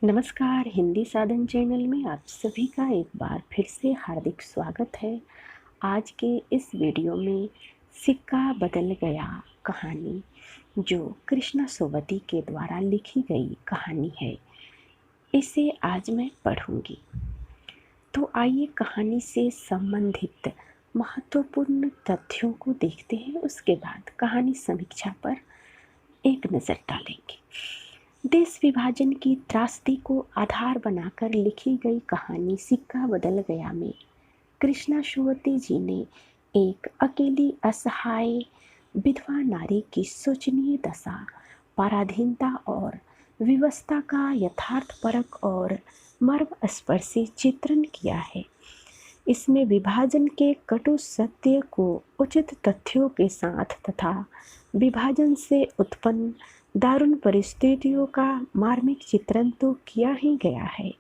नमस्कार। हिंदी साधन चैनल में आप सभी का एक बार फिर से हार्दिक स्वागत है। आज के इस वीडियो में सिक्का बदल गया कहानी, जो कृष्णा सोबती के द्वारा लिखी गई कहानी है, इसे आज मैं पढ़ूंगी। तो आइए कहानी से संबंधित महत्वपूर्ण तथ्यों को देखते हैं, उसके बाद कहानी समीक्षा पर एक नज़र डालेंगे। देश विभाजन की त्रासदी को आधार बनाकर लिखी गई कहानी सिक्का बदल गया में कृष्णा सोबती जी ने एक अकेली असहाय विधवा नारी की शोचनीय दशा, पराधीनता और विवशता का यथार्थपरक और मर्मस्पर्शी चित्रण किया है। इसमें विभाजन के कटु सत्य को उचित तथ्यों के साथ तथा विभाजन से उत्पन्न दारुण परिस्थितियों का मार्मिक चित्रण तो किया ही गया है,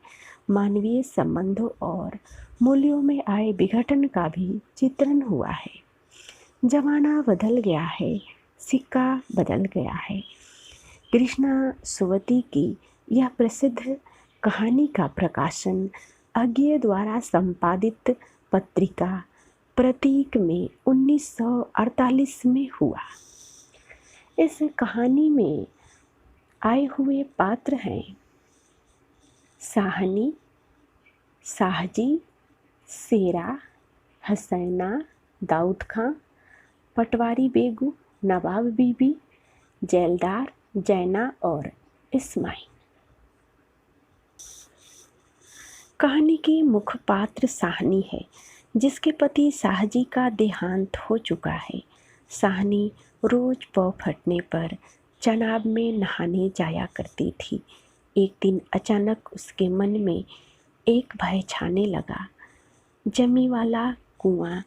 मानवीय संबंधों और मूल्यों में आए विघटन का भी चित्रण हुआ है। जमाना बदल गया है, सिक्का बदल गया है। कृष्णा सोबती की यह प्रसिद्ध कहानी का प्रकाशन अज्ञे द्वारा संपादित पत्रिका प्रतीक में 1948 में हुआ। इस कहानी में आए हुए पात्र हैं साहनी, साहजी, शेरा, हसैना, दाऊद खां, पटवारी बेगू, नवाब बीबी, जैलदार, जैना और इस्माइल। कहानी की मुख्य पात्र साहनी है, जिसके पति साहजी का देहांत हो चुका है। साहनी रोज पौ फटने पर चनाब में नहाने जाया करती थी। एक दिन अचानक उसके मन में एक भय छाने लगा। जमी वाला कुआं,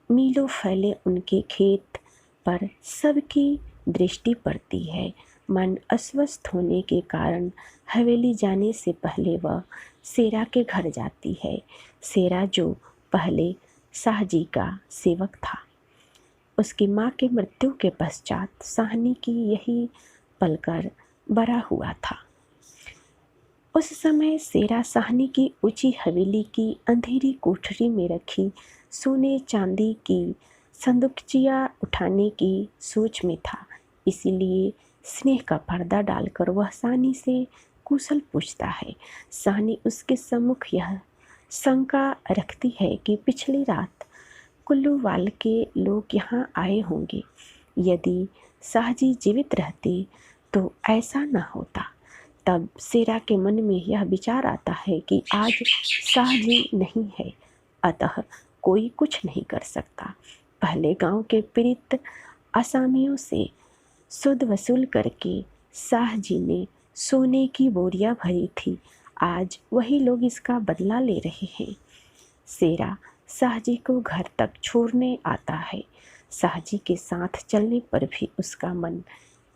मीलों फैले उनके खेत पर सबकी दृष्टि पड़ती है। मन अस्वस्थ होने के कारण हवेली जाने से पहले वह शेरा के घर जाती है। शेरा जो पहले साहजी का सेवक था, उसकी माँ की मृत्यु के पश्चात साहनी की यही पलकर बड़ा हुआ था। उस समय शेरा साहनी की ऊंची हवेली की अंधेरी कोठरी में रखी सोने चांदी की संदूकचियाँ उठाने की सोच में था। इसीलिए स्नेह का पर्दा डालकर वह साहनी से कुशल पूछता है। साहनी उसके सम्मुख यह शंका रखती है कि पिछली रात कुल्लूवाल के लोग यहाँ आए होंगे। यदि साहजी जीवित रहते तो ऐसा न होता। तब शेरा के मन में यह विचार आता है कि आज साहजी नहीं है, अतः कोई कुछ नहीं कर सकता। पहले गांव के पीड़ित आसामियों से सुद वसूल करके साहजी ने सोने की बोरियां भरी थी। आज वही लोग इसका बदला ले रहे हैं। शेरा साहजी को घर तक छोड़ने आता है। साहजी के साथ चलने पर भी उसका मन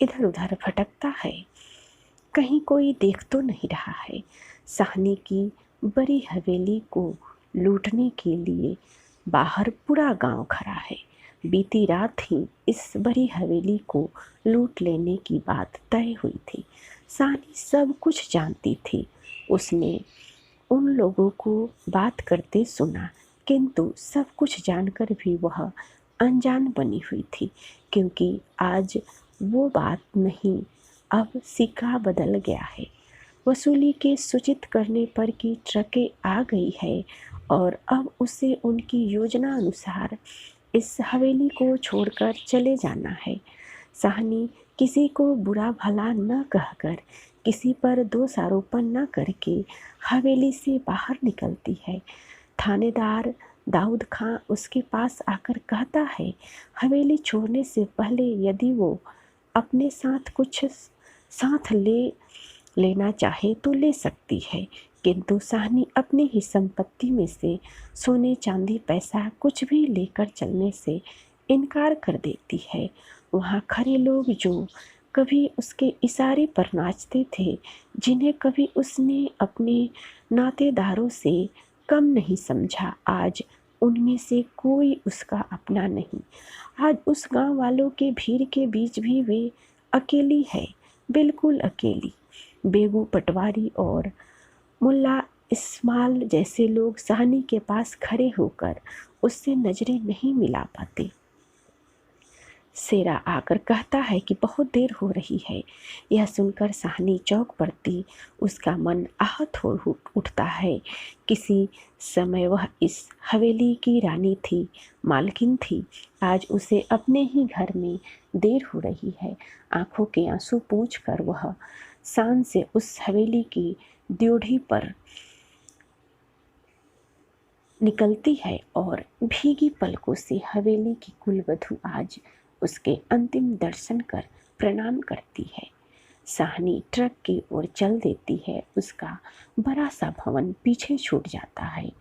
इधर उधर भटकता है। कहीं कोई देख तो नहीं रहा है। साहनी की बड़ी हवेली को लूटने के लिए बाहर पूरा गांव खड़ा है। बीती रात ही इस बड़ी हवेली को लूट लेने की बात तय हुई थी। साहनी सब कुछ जानती थी। उसने उन लोगों को बात करते सुना, किंतु सब कुछ जानकर भी वह अनजान बनी हुई थी, क्योंकि आज वो बात नहीं, अब सिक्का बदल गया है। वसूली के सूचित करने पर की ट्रकें आ गई है और अब उसे उनकी योजना अनुसार इस हवेली को छोड़कर चले जाना है। साहनी किसी को बुरा भला न कहकर, किसी पर दोष आरोपण न करके हवेली से बाहर निकलती है। थानेदार दाऊद खां उसके पास आकर कहता है, हवेली छोड़ने से पहले यदि वो अपने साथ कुछ साथ लेना चाहे तो ले सकती है, किंतु साहनी अपनी ही संपत्ति में से सोने चांदी पैसा कुछ भी लेकर चलने से इनकार कर देती है। वहाँ खड़े लोग जो कभी उसके इशारे पर नाचते थे, जिन्हें कभी उसने अपने नातेदारों से कम नहीं समझा, आज उनमें से कोई उसका अपना नहीं। आज उस गांव वालों के भीड़ के बीच भी वे अकेली है, बिल्कुल अकेली। बेगू पटवारी और मुल्ला इस्माल जैसे लोग साहनी के पास खड़े होकर उससे नजरें नहीं मिला पाते। शेरा आकर कहता है कि बहुत देर हो रही है। यह सुनकर साहनी चौंक पड़ती, उसका मन आहत हो उठता है। किसी समय वह इस हवेली की रानी थी, मालकिन थी। आज उसे अपने ही घर में देर हो रही है। आंखों के आंसू पोंछकर वह शान से उस हवेली की ड्योढ़ी पर निकलती है और भीगी पलकों से हवेली की कुलवधू आज उसके अंतिम दर्शन कर प्रणाम करती है। साहनी ट्रक की ओर चल देती है। उसका बड़ा सा भवन पीछे छूट जाता है।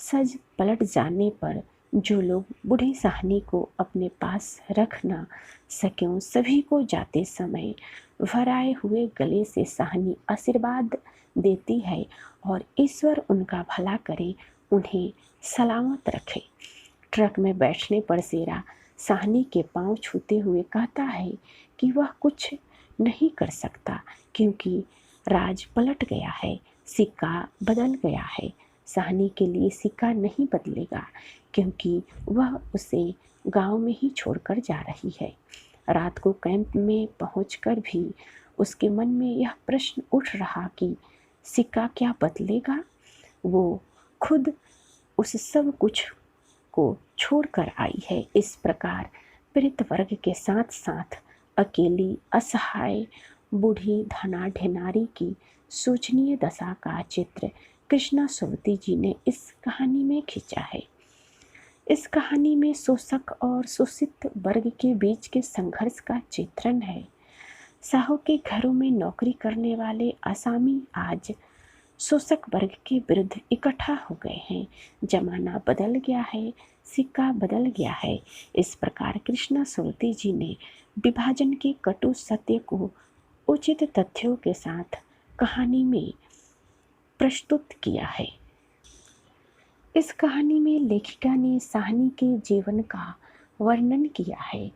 सज पलट जाने पर जो लोग बूढ़ी साहनी को अपने पास रख ना सकें, सभी को जाते समय भराए हुए गले से साहनी आशीर्वाद देती है और ईश्वर उनका भला करे, उन्हें सलामत रखे। ट्रक में बैठने पर शेरा साहनी के पांव छूते हुए कहता है कि वह कुछ नहीं कर सकता, क्योंकि राज पलट गया है, सिक्का बदल गया है। साहनी के लिए सिक्का नहीं बदलेगा, क्योंकि वह उसे गांव में ही छोड़कर जा रही है। रात को कैंप में पहुंचकर भी उसके मन में यह प्रश्न उठ रहा कि सिक्का क्या बदलेगा। वो खुद उस सब कुछ को छोड़कर आई है। इस प्रकार पीड़ित वर्ग के साथ साथ अकेली असहाय बूढ़ी धनाढ्य की शोचनीय दशा का चित्र कृष्णा सुमति जी ने इस कहानी में खींचा है। इस कहानी में शोषक और शोषित वर्ग के बीच के संघर्ष का चित्रण है। साहू के घरों में नौकरी करने वाले आसामी आज शोषक वर्ग के विरुद्ध इकट्ठा हो गए हैं। जमाना बदल गया है, सिक्का बदल गया है। इस प्रकार कृष्णा सुमति जी ने विभाजन के कटु सत्य को उचित तथ्यों के साथ कहानी में प्रस्तुत किया है। इस कहानी में लेखिका ने साहनी के जीवन का वर्णन किया है।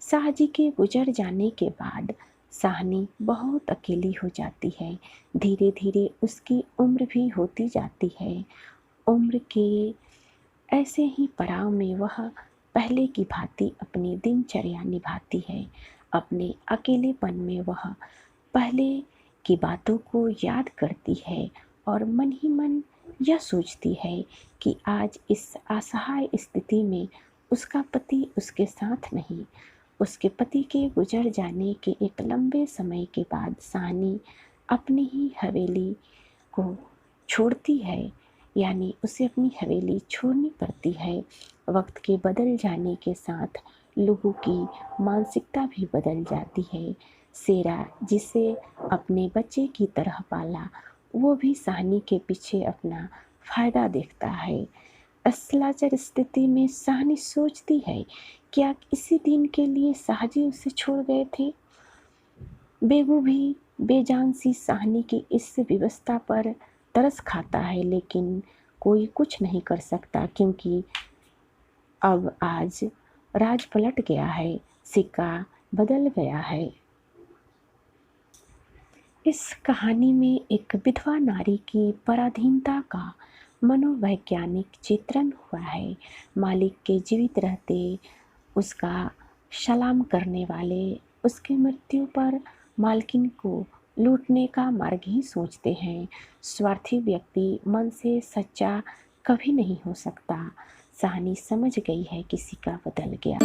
शाह जी के गुजर जाने के बाद साहनी बहुत अकेली हो जाती है। धीरे धीरे उसकी उम्र भी होती जाती है। उम्र के ऐसे ही पड़ाव में वह पहले की भांति अपनी दिनचर्या निभाती है। अपने अकेलेपन में वह पहले की बातों को याद करती है और मन ही मन यह सोचती है कि आज इस असहाय स्थिति में उसका पति उसके साथ नहीं। उसके पति के गुजर जाने के एक लंबे समय के बाद साहनी अपनी ही हवेली को छोड़ती है, यानी उसे अपनी हवेली छोड़नी पड़ती है। वक्त के बदल जाने के साथ लोगों की मानसिकता भी बदल जाती है। शेरा जिसे अपने बच्चे की तरह पाला, वो भी साहनी के पीछे अपना फायदा देखता है। असलाचर स्थिति में साहनी सोचती है, क्या इसी दिन के लिए शाहजी उसे छोड़ गए थे। बेगू भी बेजान सी साहनी की इस व्यवस्था पर तरस खाता है, लेकिन कोई कुछ नहीं कर सकता, क्योंकि अब आज राज पलट गया है, सिक्का बदल गया है। इस कहानी में एक विधवा नारी की पराधीनता का मनोवैज्ञानिक चित्रण हुआ है। मालिक के जीवित रहते उसका सलाम करने वाले उसकी मृत्यु पर मालकिन को लूटने का मार्ग ही सोचते हैं। स्वार्थी व्यक्ति मन से सच्चा कभी नहीं हो सकता। साहनी समझ गई है कि सिक्का बदल गया।